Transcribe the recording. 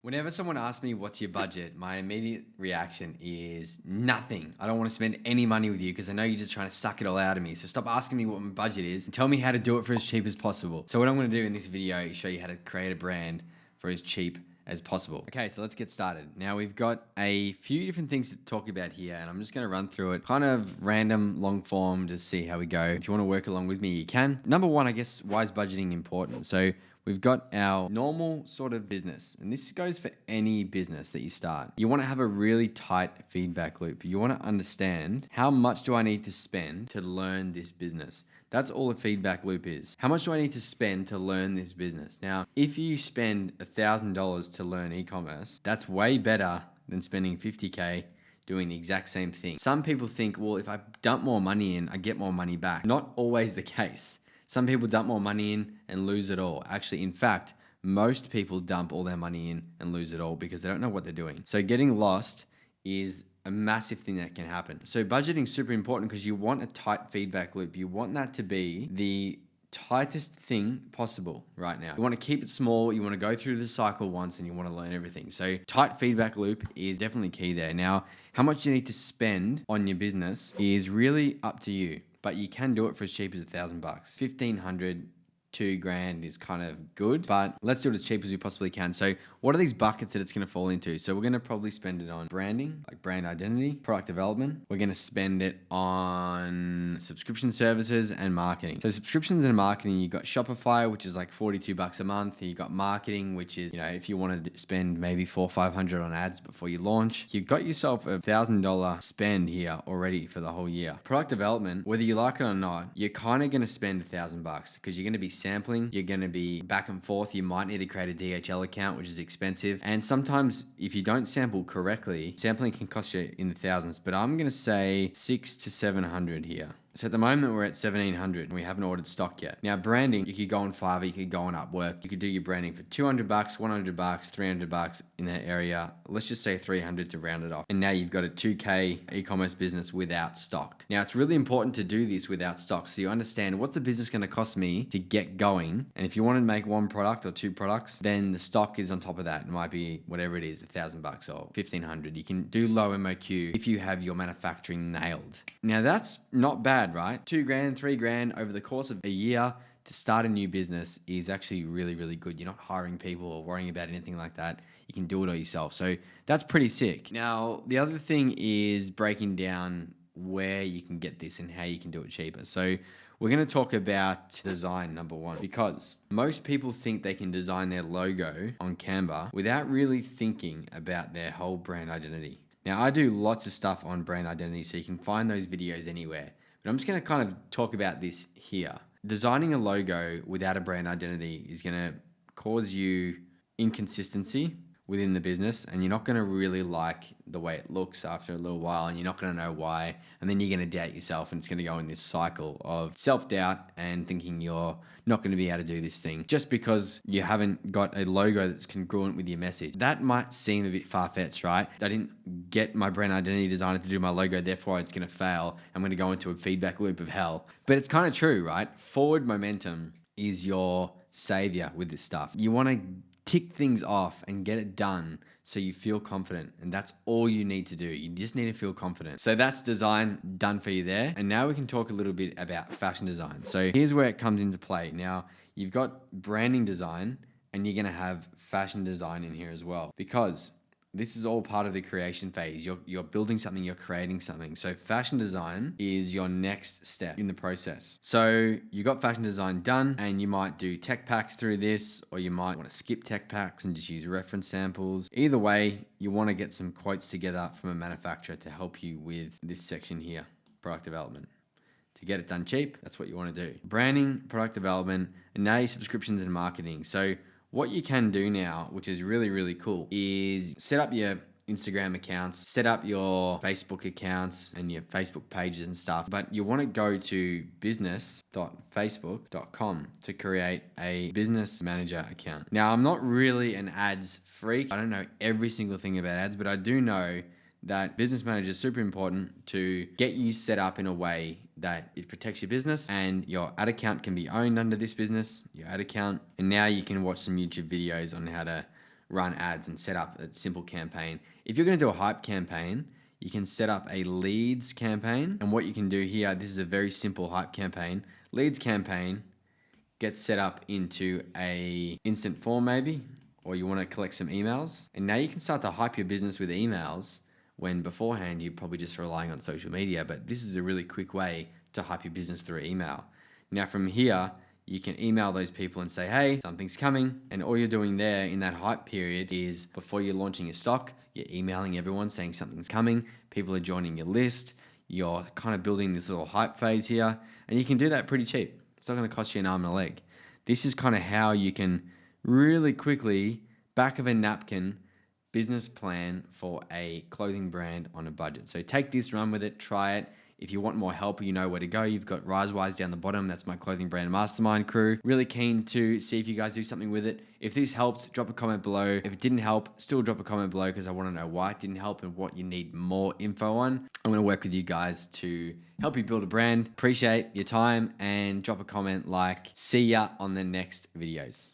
Whenever someone asks me what's your budget, my immediate reaction is nothing. I don't want to spend any money with you because I know you're just trying to suck it all out of me. So stop asking me what my budget is and tell me how to do it for as cheap as possible. So what I'm going to do in this video is show you how to create a brand for as cheap as possible. Okay, so let's get started. Now we've got a few different things to talk about here and I'm just going to run through it kind of random, long form, just see how we go. If you want to work along with me, you can. Number one, I guess, why is budgeting important? So we've got our normal sort of business, and this goes for any business that you start. You want to have a really tight feedback loop. You want to understand, how much do I need to spend to learn this business? That's all a feedback loop is. How much do I need to spend to learn this business? Now, if you spend $1,000 to learn e-commerce, that's way better than spending 50K doing the exact same thing. Some people think, well, if I dump more money in, I get more money back. Not always the case. Some people dump more money in and lose it all. Actually, in fact, most people dump all their money in and lose it all because they don't know what they're doing. So getting lost is a massive thing that can happen. So budgeting is super important because you want a tight feedback loop. You want that to be the tightest thing possible right now. You want to keep it small. You want to go through the cycle once and you want to learn everything. So tight feedback loop is definitely key there. Now, how much you need to spend on your business is really up to you. But you can do it for as cheap as $1,000. $1,500, $2,000 is kind of good, but let's do it as cheap as we possibly can. So what are these buckets that it's going to fall into? So we're going to probably spend it on branding, like brand identity, product development. We're going to spend it on subscription services and marketing. So subscriptions and marketing, you got Shopify, which is like $42 a month. You got marketing, which is, if you want to spend maybe $400 or $500 on ads before you launch, you've got yourself a $1,000 spend here already for the whole year. Product development, whether you like it or not, you're kind of going to spend $1,000 because you're going to be sampling, you're going to be back and forth. You might need to create a DHL account, which is expensive. And sometimes if you don't sample correctly, sampling can cost you in the thousands, but I'm going to say $600 to $700 here. So at the moment we're at $1,700 and we haven't ordered stock yet. Now branding, you could go on Fiverr, you could go on Upwork, you could do your branding for $200, $100, $300 in that area. Let's just say 300 to round it off. And now you've got a 2K e-commerce business without stock. Now it's really important to do this without stock so you understand what's the business going to cost me to get going. And if you want to make one product or two products, then the stock is on top of that. It might be whatever it is, $1,000 or $1,500. You can do low MOQ if you have your manufacturing nailed. Now that's not bad, right? $2,000, $3,000 over the course of a year to start a new business is actually really, really good. You're not hiring people or worrying about anything like that. You can do it all yourself. So that's pretty sick. Now, the other thing is breaking down where you can get this and how you can do it cheaper. So we're going to talk about design, number one, because most people think they can design their logo on Canva without really thinking about their whole brand identity. Now, I do lots of stuff on brand identity, so you can find those videos anywhere. But I'm just going to kind of talk about this here. Designing a logo without a brand identity is going to cause you inconsistency within the business, and you're not going to really like the way it looks after a little while, and you're not going to know why, and then you're going to doubt yourself, and it's going to go in this cycle of self-doubt and thinking you're not going to be able to do this thing just because you haven't got a logo that's congruent with your message. That might seem a bit far-fetched, right? I didn't get my brand identity designer to do my logo, therefore it's going to fail. I'm going to go into a feedback loop of hell. But it's kind of true, right? Forward momentum is your savior with this stuff. You want to tick things off and get it done so you feel confident, and that's all you need to do. You just need to feel confident. So that's design done for you there. And now we can talk a little bit about fashion design. So here's where it comes into play. Now you've got branding design and you're going to have fashion design in here as well, because this is all part of the creation phase. You're building something, you're creating something. So fashion design is your next step in the process. So you got fashion design done and you might do tech packs through this, or you might want to skip tech packs and just use reference samples. Either way, you want to get some quotes together from a manufacturer to help you with this section here, product development. To get it done cheap, that's what you want to do. Branding, product development, and now your subscriptions and marketing. So what you can do now, which is really, really cool, is set up your Instagram accounts, set up your Facebook accounts and your Facebook pages and stuff. But you want to go to business.facebook.com to create a business manager account. Now, I'm not really an ads freak. I don't know every single thing about ads, but I do know that business manager is super important to get you set up in a way that it protects your business, and your ad account can be owned under this business, your ad account. And now you can watch some YouTube videos on how to run ads and set up a simple campaign. If you're going to do a hype campaign, you can set up a leads campaign. And what you can do here, this is a very simple hype campaign. Leads campaign gets set up into a instant form maybe, or you want to collect some emails. And now you can start to hype your business with emails when beforehand you're probably just relying on social media. But this is a really quick way to hype your business through email. Now from here, you can email those people and say, hey, something's coming. And all you're doing there in that hype period is before you're launching your stock, you're emailing everyone saying something's coming. People are joining your list. You're kind of building this little hype phase here. And you can do that pretty cheap. It's not going to cost you an arm and a leg. This is kind of how you can really quickly, back of a napkin, business plan for a clothing brand on a budget. So take this, run with it, try it. If you want more help, you know where to go. You've got RiseWise down the bottom. That's my clothing brand mastermind crew. Really keen to see if you guys do something with it. If this helped, drop a comment below. If it didn't help, still drop a comment below because I want to know why it didn't help and what you need more info on. I'm going to work with you guys to help you build a brand. Appreciate your time and drop a comment like. See ya on the next videos.